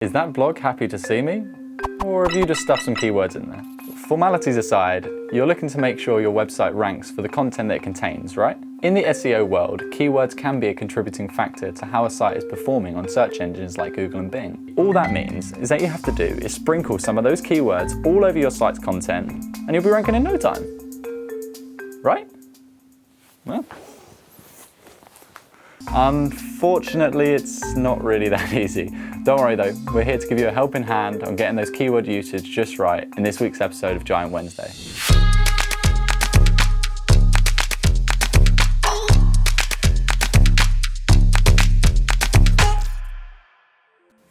Is that blog happy to see me? Or have you just stuffed some keywords in there? Formalities aside, you're looking to make sure your website ranks for the content that it contains, right? In the SEO world, keywords can be a contributing factor to how a site is performing on search engines like Google and Bing. All that means is that you have to do is sprinkle some of those keywords all over your site's content, and you'll be ranking in no time. Right? Well, unfortunately, it's not really that easy. Don't worry though, we're here to give you a helping hand on getting those keyword usage just right in this week's episode of Giant Wednesday.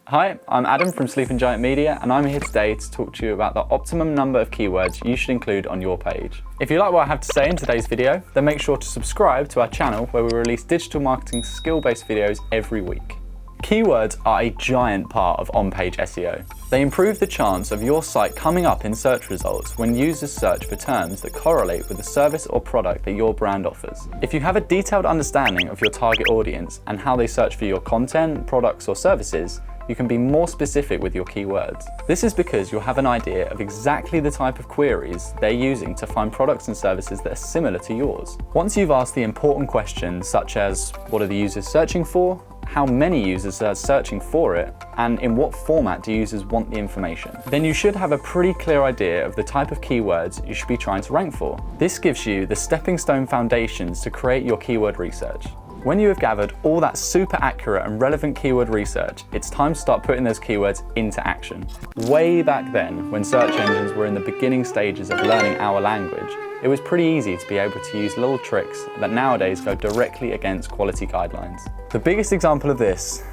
Hi, I'm Adam from Sleeping Giant Media, and I'm here today to talk to you about the optimum number of keywords you should include on your page. If you like what I have to say in today's video, then make sure to subscribe to our channel where we release digital marketing skill-based videos every week. Keywords are a giant part of on-page SEO. They improve the chance of your site coming up in search results when users search for terms that correlate with the service or product that your brand offers. If you have a detailed understanding of your target audience and how they search for your content, products, or services, you can be more specific with your keywords. This is because you'll have an idea of exactly the type of queries they're using to find products and services that are similar to yours. Once you've asked the important questions such as what are the users searching for, how many users are searching for it, and in what format do users want the information, then you should have a pretty clear idea of the type of keywords you should be trying to rank for. This gives you the stepping stone foundations to create your keyword research. When you have gathered all that super accurate and relevant keyword research, it's time to start putting those keywords into action. Way back then, when search engines were in the beginning stages of learning our language, it was pretty easy to be able to use little tricks that nowadays go directly against quality guidelines. The biggest example of this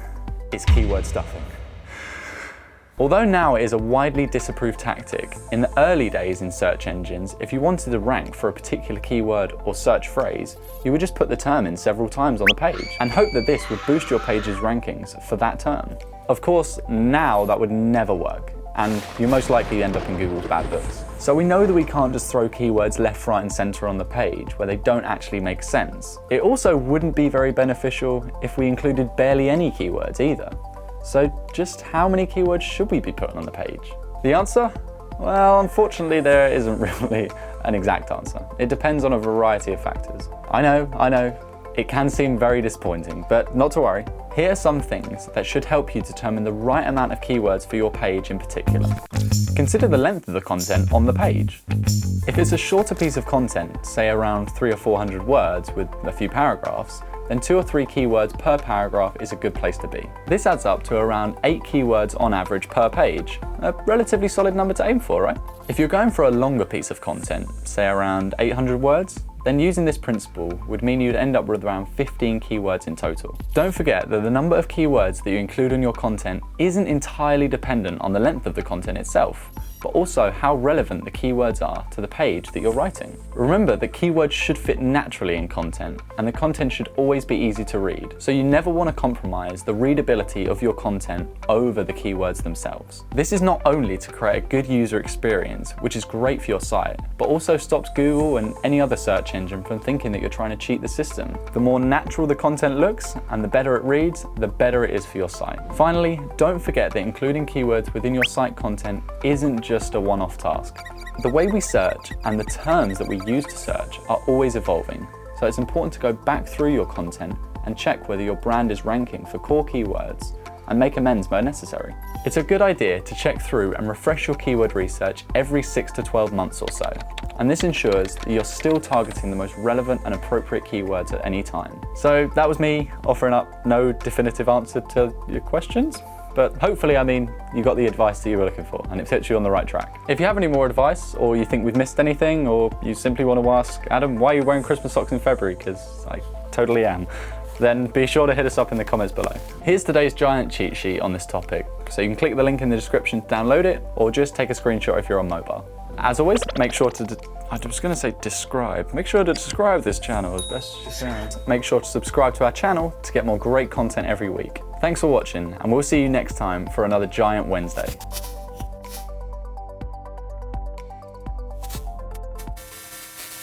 is keyword stuffing. Although now it is a widely disapproved tactic, in the early days in search engines, if you wanted to rank for a particular keyword or search phrase, you would just put the term in several times on the page and hope that this would boost your page's rankings for that term. Of course, now that would never work, and you most likely end up in Google's bad books. So we know that we can't just throw keywords left, right, and center on the page where they don't actually make sense. It also wouldn't be very beneficial if we included barely any keywords either. So just how many keywords should we be putting on the page? The answer? Well, unfortunately, there isn't really an exact answer. It depends on a variety of factors. I know, it can seem very disappointing, but not to worry. Here are some things that should help you determine the right amount of keywords for your page in particular. Consider the length of the content on the page. If it's a shorter piece of content, say around 300 or 400 words with a few paragraphs, then 2 or 3 keywords per paragraph is a good place to be. This adds up to around 8 keywords on average per page, a relatively solid number to aim for, right? If you're going for a longer piece of content, say around 800 words, then using this principle would mean you'd end up with around 15 keywords in total. Don't forget that the number of keywords that you include in your content isn't entirely dependent on the length of the content itself, but also how relevant the keywords are to the page that you're writing. Remember that keywords should fit naturally in content, and the content should always be easy to read, so you never want to compromise the readability of your content over the keywords themselves. This is not only to create a good user experience, which is great for your site, but also stops Google and any other search engine from thinking that you're trying to cheat the system. The more natural the content looks and the better it reads, the better it is for your site. Finally, don't forget that including keywords within your site content isn't just a one-off task. The way we search and the terms that we use to search are always evolving, so it's important to go back through your content and check whether your brand is ranking for core keywords and make amends where necessary. It's a good idea to check through and refresh your keyword research every 6 to 12 months or so, and this ensures that you're still targeting the most relevant and appropriate keywords at any time. So that was me offering up no definitive answer to your questions, but hopefully, you got the advice that you were looking for and it puts you on the right track. If you have any more advice, or you think we've missed anything, or you simply want to ask, Adam, why are you wearing Christmas socks in February? Because I totally am. Then be sure to hit us up in the comments below. Here's today's giant cheat sheet on this topic, so you can click the link in the description to download it, or just take a screenshot if you're on mobile. As always, make sure to describe. Make sure to describe this channel as best as you can. Make sure to subscribe to our channel to get more great content every week. Thanks for watching, and we'll see you next time for another Giant Wednesday.